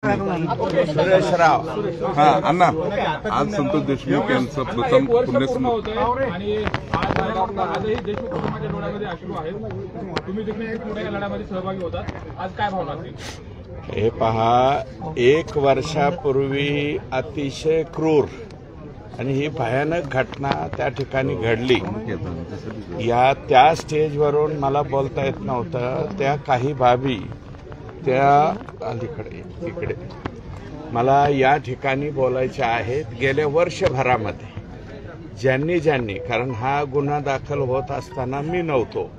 सुरेश राव हा अण्णा, आज संतोष देशमुख यांचं प्रथम पुण्यस्मरण आणि आजही देशमुख कुटुंबाच्या डोळ्यामध्ये अश्रू आहेत. तुम्ही देखील एक मोठ्या लढ्यामध्ये सहभागी होतात. आज काय भावना असतील? हे पहा, 1 वर्षापूर्वी अतिशय क्रूर आणि ही भयानक घटना त्या ठिकाणी घडली. त्या स्टेजवरून मला बोलता येत नव्हतं. त्या काही बाबी त्या अलीकडे इकडे मला या ठिकाणी बोलायच्या आहेत. गेल्या वर्षभरामध्ये ज्यांनी कारण हा गुन्हा दाखल होत असताना मी नव्हतो.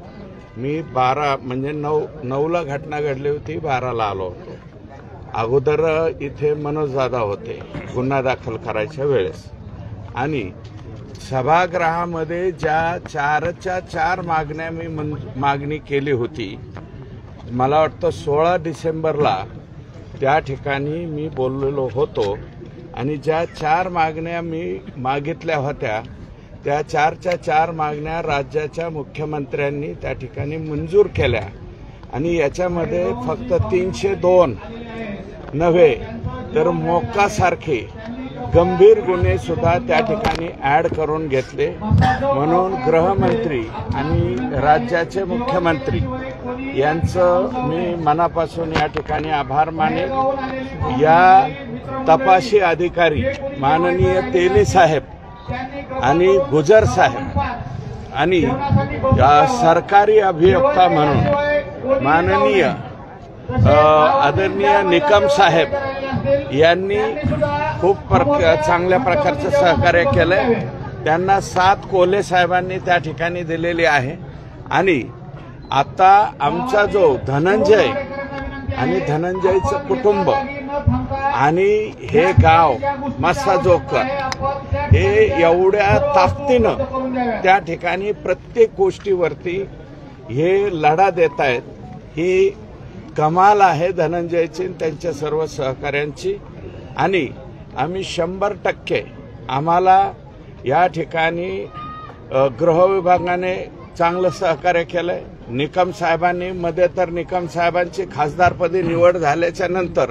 मी 9ला घटना घडली होती, 12ला आलो होतो. अगोदर इथे मनोज दादा होते गुन्हा दाखल करायच्या वेळेस. आणि सभागृहामध्ये ज्या 4च्या 4 मागण्या मी मागणी केली होती, मला वाटतं 16 डिसेंबरला त्या ठिकाणी मी बोललेलो होतो. आणि ज्या 4 मागण्या मी मागितल्या होत्या त्या 4च्या 4 मागण्या राज्याच्या मुख्यमंत्र्यांनी त्या ठिकाणी मंजूर केल्या. आणि याच्यामध्ये फक्त 302 नव्हे तर मोक्कासारखे गंभीर गुन्हे सुद्धा त्या ठिकाणी ऍड करून घेतले. म्हणून गृहमंत्री आणि राज्याचे मुख्यमंत्री यांचं मी मनापासून या ठिकाणी आभार मानेन. या तपासी अधिकारी माननीय तेली साहेब आणि गुजर साहेब आणि सरकारी अभियोक्ता म्हणून माननीय आदरणीय निकम साहेब यांनी खूप चांगल्या प्रकारचं सहकार्य केलंय. त्यांना 7 कोल्हे साहेबांनी त्या ठिकाणी दिलेली आहे. आणि आता आमचा जो धनंजय आणि धनंजयचं कुटुंब आणि हे गाव मस्साजोकर हे एवढ्या ताकदीनं त्या ठिकाणी प्रत्येक गोष्टीवरती हे लढा देत आहेत. ही कमाल आहे धनंजयची त्यांच्या सर्व सहकाऱ्यांची. आणि आम्ही 100% आम्हाला या ठिकाणी गृह विभागाने चांगलं सहकार्य केलंय. निकम साहेबांनी मध्ये तर निकम साहेबांची खासदारपदी निवड झाल्याच्या नंतर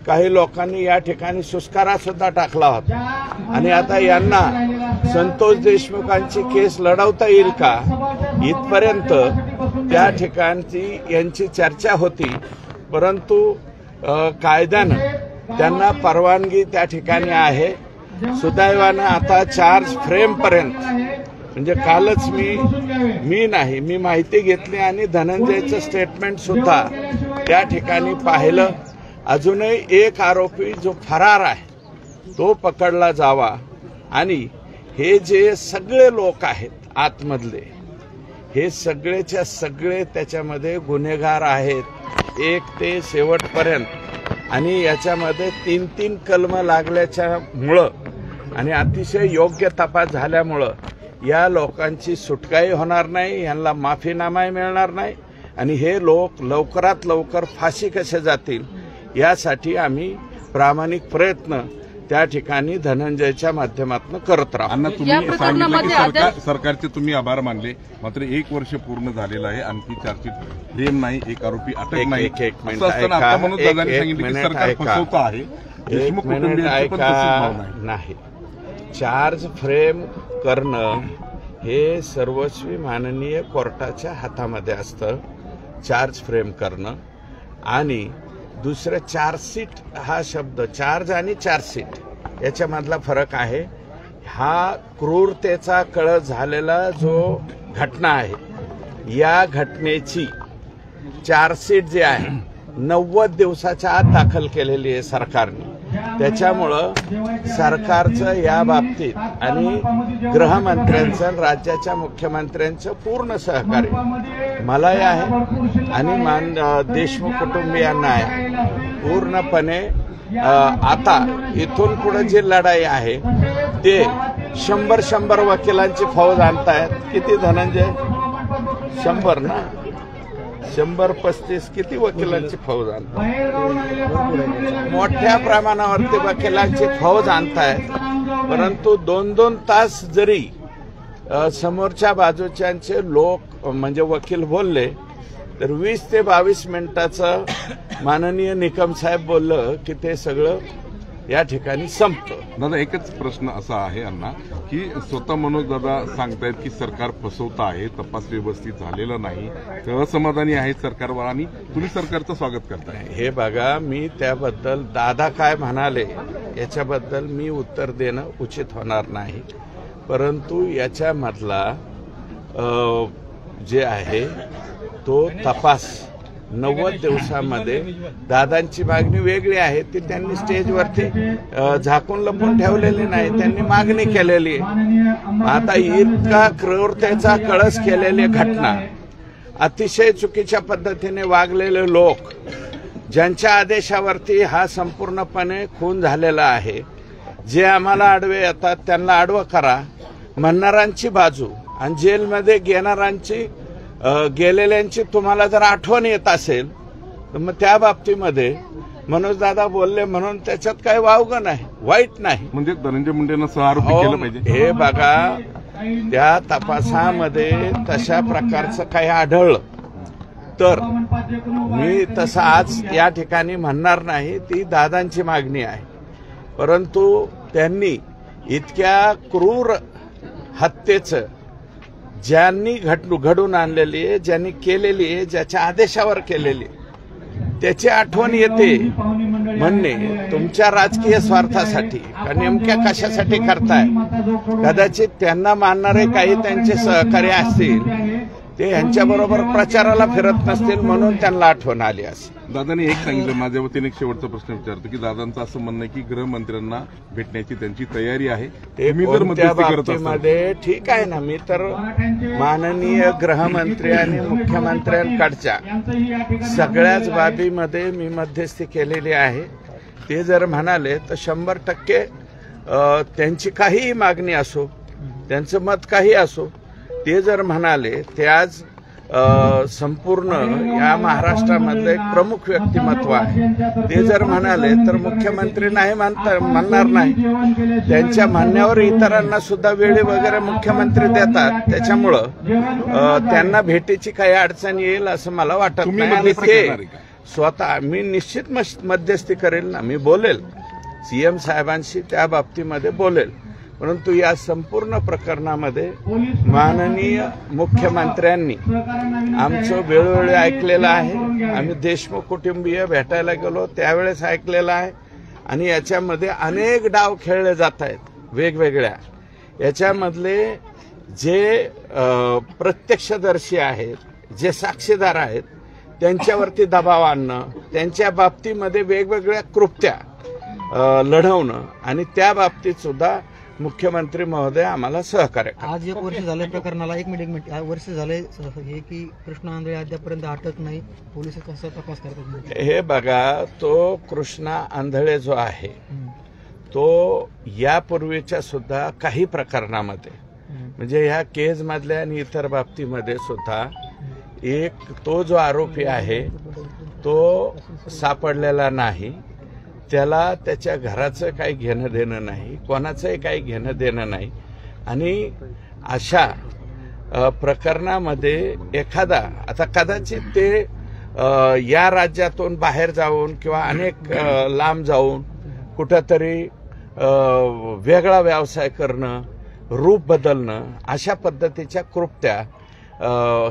काही लोकांनी या ठिकाणी सुस्कारा सुद्धा टाकला होता. आणि आता यांना संतोष देशमुखांची केस लढवता येईल का इथपर्यंत त्या ठिकाणची यांची चर्चा होती. परंतु कायद्यानं त्यांना परवानगी त्या ठिकाणी आहे. सुदैवानं आता चार्ज फ्रेमपर्यंत म्हणजे कालच मी माहिती घेतली आणि धनंजयचं स्टेटमेंट सुद्धा त्या ठिकाणी पाहिलं. अजूनही एक आरोपी जो फरार आहे तो पकडला जावा. आणि हे जे सगळे लोक आहेत आतमधले हे सगळेच्या सगळे त्याच्यामध्ये गुन्हेगार आहेत, एक ते शेवटपर्यंत. आणि याच्यामध्ये 3 कलम लागल्याच्यामुळं आणि अतिशय योग्य तपास झाल्यामुळं या लोकांची सुटकाही होणार नाही, यांना माफीनामाही मिळणार नाही. आणि हे लोक लवकरात लवकर फाशी कसे जातील यासाठी आम्ही प्रामाणिक प्रयत्न त्या ठिकाणी धनंजयच्या माध्यमातून करत राहू. अण्णा, तुम्ही सांगितलं की सरकारचे तुम्ही आभार मानले, मात्र 1 वर्ष पूर्ण झालेलं आहे, आणखी चार्जशीट फ्रेम नाही, एक आरोपी अटक नाही. एक मिनिट ऐका. नाही, चार्ज फ्रेम करणं हे सर्वस्वी माननीय कोर्टाच्या हातामध्ये असतं. चार्ज फ्रेम करणं आणि दुसरं चार्जशीट हा शब्द चार्ज आणि चार्जशीट याच्यामधला फरक आहे. हा क्रूरतेचा कळस झालेला जो घटना आहे या घटनेची चार्जशीट जी आहे 90 दिवसाच्या आत दाखल केलेली आहे सरकारने. त्याच्यामुळं सरकारचं या बाबतीत आणि गृहमंत्र्यांचं राज्याच्या मुख्यमंत्र्यांचं पूर्ण सहकार्य मलाही आहे आणि देशमुख कुटुंबियांना आहे पूर्णपणे. आता इथून पुढे जी लढाई आहे ते 100 वकिलांची फौज आणतायत. किती धनंजय? 100 ना, 135 किती वकिलांची फौज आणतायत. मोठ्या प्रमाणावरती वकिलांची फौज आणतायत. परंतु 2-2 तास जरी समोरच्या बाजूच्यांचे लोक म्हणजे वकील बोलले तर 20 ते 22 मिनिटाचं माननीय निकम साहेब बोललं की ते सगळं या ठिकाणी संपतं. दादा एकच प्रश्न असा आहे अण्णा की स्वतः मनोज दादा सांगतायत की सरकार फसवतं आहे, तपास व्यवस्थित झालेला नाही, ते असमाधानी आहे सरकारवर आणि तुम्ही सरकारचं स्वागत करताय. हे बघा, मी त्याबद्दल दादा काय म्हणाले याच्याबद्दल मी उत्तर देणं उचित होणार नाही, परंतु याच्यामधला जे आहे तो तपास 90 दिवसामध्ये दादांची मागणी वेगळी आहे. ती त्यांनी स्टेजवरती झाकून लपून ठेवलेली नाही, त्यांनी मागणी केलेली आहे. आता इतका क्रूरतेचा कळस केलेली घटना, अतिशय चुकीच्या पद्धतीने वागलेले लोक, ज्यांच्या आदेशावरती हा संपूर्णपणे खून झालेला आहे, जे आम्हाला आडवे येतात त्यांना आडवं करा, म्हणणाऱ्यांची बाजू आणि जेलमध्ये गेलेल्यांची तुम्हाला जर आठवण येत असेल तर मग त्या बाबतीमध्ये मनोजदादा बोलले म्हणून त्याच्यात काही वावगं नाही, वाईट नाही. म्हणजे धनंजय मुंडेंना सहआरोपी केलं पाहिजे. हे बघा, त्या तपासामध्ये तशा प्रकारचं काही आढळलं तर मी तसं आज या ठिकाणी म्हणणार नाही, ती दादांची मागणी आहे. परंतु त्यांनी इतक्या क्रूर हत्येचं ज्यांनी घडून आणलेली आहे, ज्यांनी केलेली आहे, ज्याच्या आदेशावर केलेली त्याची आठवण येते म्हणणे तुमच्या राजकीय स्वार्थासाठी का नेमक्या कशासाठी करताय. कदाचित त्यांना मानणारे काही त्यांचे सहकारी असतील, ते यांच्याबरोबर प्रचाराला फिरत नसतील म्हणून त्यांना आठवण आली असेल. दादांनी एक सांगितलं, माझ्या वतीने एक शेवटचा प्रश्न विचारतो की दादांचं असं म्हणणं आहे की गृहमंत्र्यांना भेटण्याची त्यांची तयारी आहे. ते मी जर कोणत्या मध्यस्थी करत असेल बाबतीमध्ये ठीक आहे ना, मी तर माननीय गृहमंत्री आणि मुख्यमंत्र्यांकडच्या सगळ्याच बाबीमध्ये मी मध्यस्थी केलेली आहे. ते जर म्हणाले तर 100% त्यांची काहीही मागणी असो, त्यांचं मत काही असो, ते जर म्हणाले, ते आज संपूर्ण या महाराष्ट्रामधलं एक प्रमुख व्यक्तिमत्व आहे, ते जर म्हणाले तर मुख्यमंत्री नाही म्हणणार नाही. त्यांच्या म्हणण्यावर इतरांना सुद्धा वेळी वगैरे मुख्यमंत्री देतात, त्याच्यामुळं त्यांना भेटीची काही अडचण येईल असं मला वाटत नाही. आणि ते स्वतः मी निश्चित मध्यस्थी करेल ना, मी बोलेल सीएम साहेबांशी, त्या बाबतीमध्ये बोलेल. परंतु या संपूर्ण प्रकरणामध्ये माननीय मुख्यमंत्र्यांनी आमचं वेळोवेळी ऐकलेलं आहे. आम्ही देशमुख कुटुंबीय भेटायला गेलो त्यावेळेस ऐकलेलं आहे. आणि याच्यामध्ये अनेक डाव खेळले जात आहेत वेगवेगळ्या. याच्यामधले जे प्रत्यक्षदर्शी आहेत, जे साक्षीदार आहेत, त्यांच्यावरती दबाव आणणं, त्यांच्या बाबतीमध्ये वेगवेगळ्या कृत्या लढवणं आणि त्या बाबतीत सुद्धा मुख्यमंत्री महोदय आम्हाला सहकार्य करतात. आज 1 वर्ष झालं प्रकरणाला, एक मिनिट वर्ष झालंय हे की कृष्ण आंधळे अद्यापर्यंत अटक नाही, पोलीस कसा तपास करतात. हे बघा, तो कृष्णा आंधळे जो आहे तो यापूर्वीच्या सुद्धा काही प्रकरणामध्ये म्हणजे ह्या केजमधल्या आणि इतर बाबतीमध्ये सुद्धा एक तो जो आरोपी आहे तो सापडलेला नाही. त्याला त्याच्या घराचं काही घेणं देणं नाही, कोणाचंही काही घेणं देणं नाही. आणि अशा प्रकरणामध्ये एखादा आता कदाचित ते या राज्यातून बाहेर जाऊन किंवा अनेक लांब जाऊन कुठंतरी वेगळा व्यवसाय करणं, रूप बदलणं, अशा पद्धतीच्या कृत्या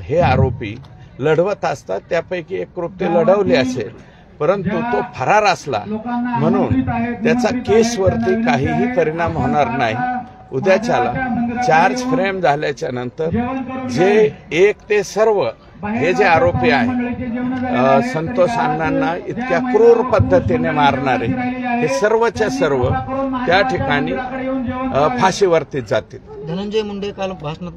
हे आरोपी लढवत असतात. त्यापैकी एक कृत्य लढवले असेल, परंतु तो फरार असला म्हणून त्याचा केसवरती काहीही परिणाम होणार नाही. उद्याच्याला चार्ज फ्रेम झाल्याच्या नंतर जे एक ते सर्व हे जे आरोपी आहे, संतोष अण्णांना इतक्या क्रूर पद्धतीने मारणारे, हे सर्वच्या सर्व त्या ठिकाणी फाशीवरती जातील. धनंजय मुंडे काल भाषणात